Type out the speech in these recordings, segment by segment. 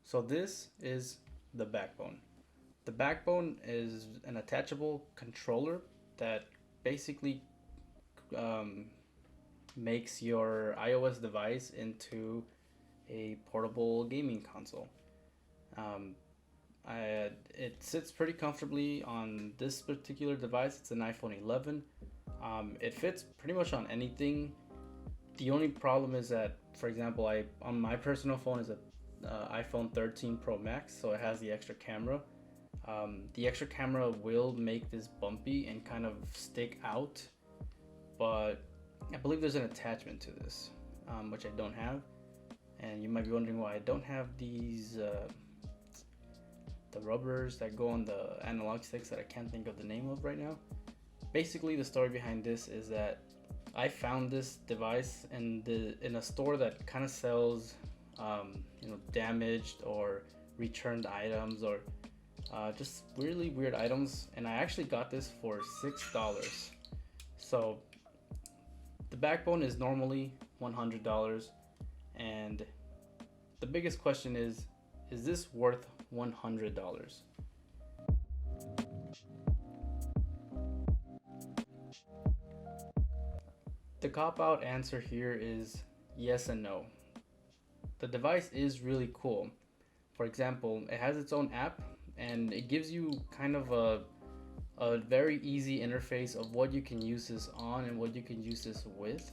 So this is the backbone. The backbone is an attachable controller that basically um, makes your iOS device into a portable gaming console. Um, it sits pretty comfortably on this particular device. It's an iPhone 11. It fits pretty much on anything. The only problem is that, for example, I on my personal phone is a iPhone 13 Pro Max, so it has the extra camera. The extra camera will make this bumpy and kind of stick out, but I believe there's an attachment to this, which I don't have. And you might be wondering why I don't have these the rubbers that go on the analog sticks that I can't think of the name of right now. Basically, the story behind this is that I found this device in a store that kind of sells damaged or returned items or just really weird items, and I actually got this for $6. So the backbone is normally $100, and the biggest question is this worth $100? The cop out answer here is yes and no. The device is really cool. For example, it has its own app and it gives you kind of a very easy interface of what you can use this on and what you can use this with.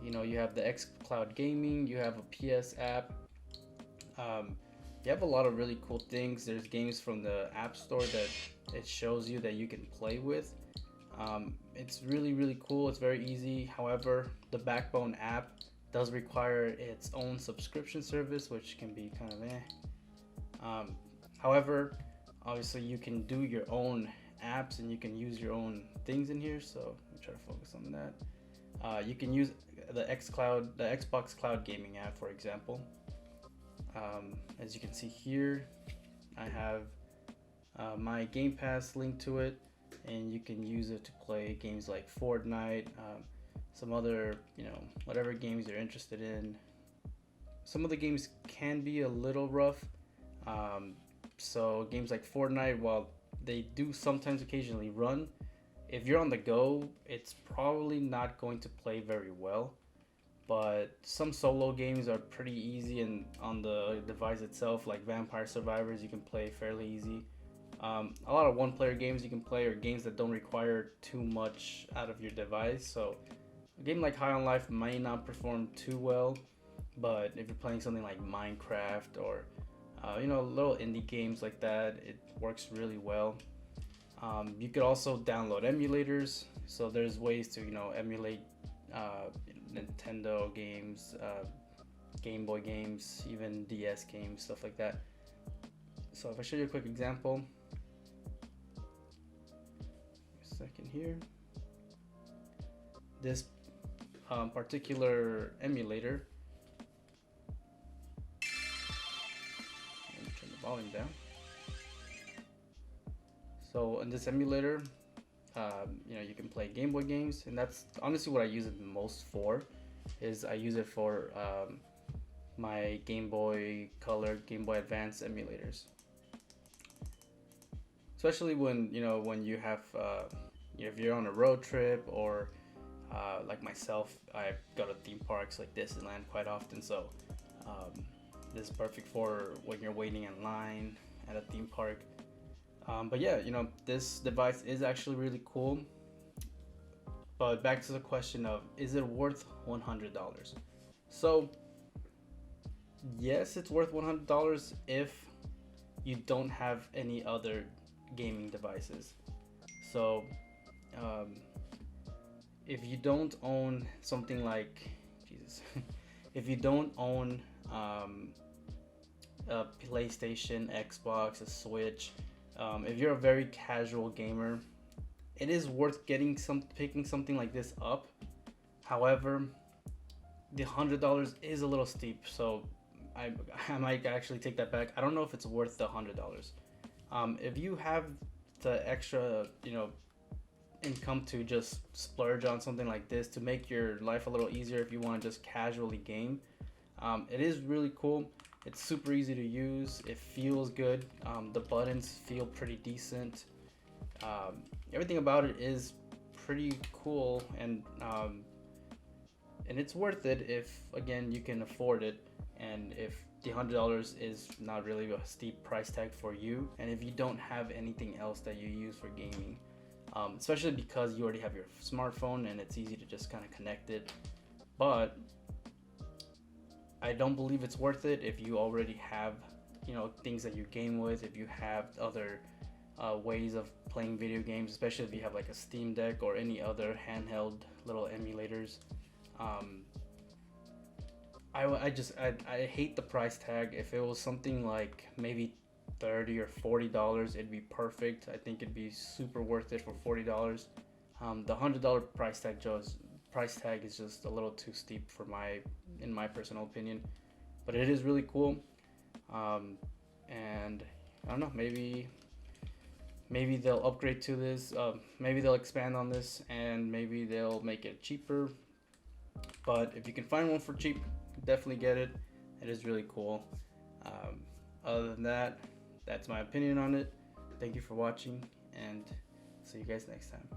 You have the xCloud Gaming, you have a PS app, you have a lot of really cool things. There's games from the App Store that it shows you that you can play with. It's really, really cool. It's very easy. However, the Backbone app does require its own subscription service, which can be kind of however, obviously, you can do your own apps and you can use your own things in here. So let me try to focus on that. You can use the Xbox Cloud Gaming app, for example. As you can see here, I have my Game Pass linked to it, and you can use it to play games like Fortnite, some other, whatever games you're interested in. Some of the games can be a little rough. So games like Fortnite, while they do sometimes occasionally run, if you're on the go, it's probably not going to play very well. But some solo games are pretty easy, and on the device itself, like Vampire Survivors, you can play fairly easy. A lot of one-player games you can play are games that don't require too much out of your device. So a game like High on Life may not perform too well, but if you're playing something like Minecraft or little indie games like that, it works really well. You could also download emulators, so there's ways to emulate Nintendo games, Game Boy games, even DS games, stuff like that. So if I show you a quick example, a second here, this particular emulator, let me turn the volume down. So in this emulator, you can play Game Boy games, and that's honestly what I use it the most for. Is I use it for my Game Boy Color, Game Boy Advance emulators, especially when you have if you're on a road trip or like myself, I go to theme parks like Disneyland quite often. So this is perfect for when you're waiting in line at a theme park. But yeah, this device is actually really cool. But back to the question of, is it worth $100? So yes, it's worth $100 if you don't have any other gaming devices. So if you don't own something like Jesus, if you don't own a PlayStation, Xbox, a Switch, if you're a very casual gamer, it is worth picking something like this up. However, the $100 is a little steep, so I might actually take that back. I don't know if it's worth the $100. If you have the extra, income to just splurge on something like this to make your life a little easier, if you want to just casually game, it is really cool. It's super easy to use. It feels good. The buttons feel pretty decent. Everything about it is pretty cool, and it's worth it if, again, you can afford it, and if the $100 is not really a steep price tag for you, and if you don't have anything else that you use for gaming, especially because you already have your smartphone and it's easy to just kind of connect it. But I don't believe it's worth it if you already have, things that you game with, if you have other ways of playing video games, especially if you have like a Steam Deck or any other handheld little emulators. um, I hate the price tag. If it was something like maybe $30 or $40, it'd be perfect. I think it'd be super worth it for $40. The $100 price tag is just a little too steep in my personal opinion. But it is really cool, and I don't know. Maybe they'll upgrade to this. Maybe they'll expand on this, and maybe they'll make it cheaper. But if you can find one for cheap, definitely get it. It is really cool. Other than that, that's my opinion on it. Thank you for watching, and see you guys next time.